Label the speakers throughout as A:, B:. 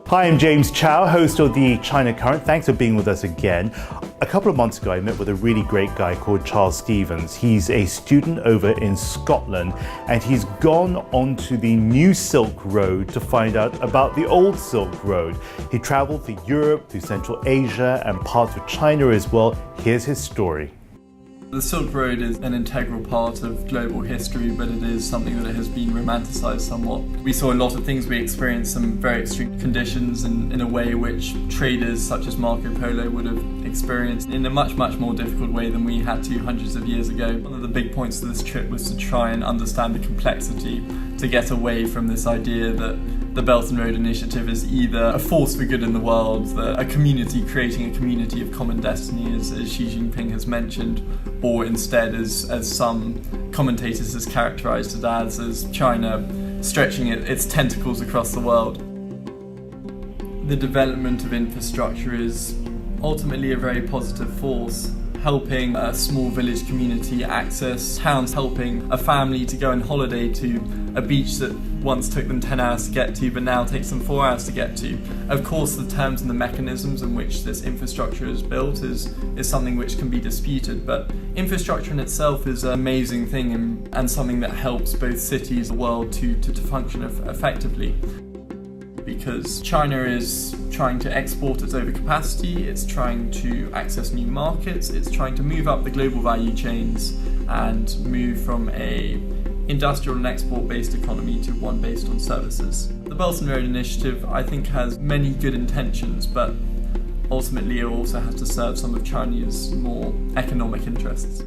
A: Hi, I'm James Chow, host of the China Current. Thanks for being with us again. A couple of months ago, I met with a really great guy called Charles Stevens. He's a student over in Scotland, and he's gone onto the new Silk Road to find out about the old Silk Road. He traveled through Europe, through Central Asia, and parts of China as well. Here's his story.
B: The Silk Road is an integral part of global history, but it is something that has been romanticised somewhat. We saw a lot of things, we experienced some very extreme conditions in a way which traders such as Marco Polo would have experienced in a much more difficult way than we had to hundreds of years ago. One of the big points of this trip was to try and understand the complexity, to get away from this idea that the Belt and Road Initiative is either a force for good in the world, a community creating a community of common destiny, as Xi Jinping has mentioned, or instead, as some commentators has characterised it as China stretching its tentacles across the world. The development of infrastructure is ultimately a very positive force, helping a small village community access towns, helping a family to go on holiday to a beach that once took them 10 hours to get to but now takes them 4 hours to get to. Of course, the terms and the mechanisms in which this infrastructure is built is something which can be disputed, but infrastructure in itself is an amazing thing and something that helps both cities and the world to function effectively. Because China is trying to export its overcapacity, it's trying to access new markets, it's trying to move up the global value chains and move from a industrial and export-based economy to one based on services. The Belt and Road Initiative, I think, has many good intentions, but ultimately it also has to serve some of China's more economic interests.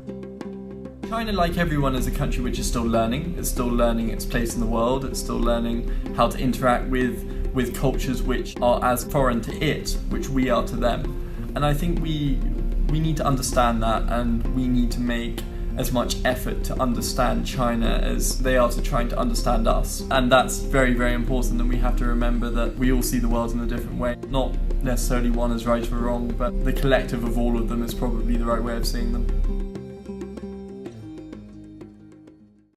B: China, like everyone, is a country which is still learning. It's still learning its place in the world. It's still learning how to interact with cultures which are as foreign to it, which we are to them. And I think we need to understand that, and we need to make as much effort to understand China as they are to trying to understand us. And that's very, very important, and we have to remember that we all see the world in a different way. Not necessarily one is right or wrong, but the collective of all of them is probably the right way of seeing them.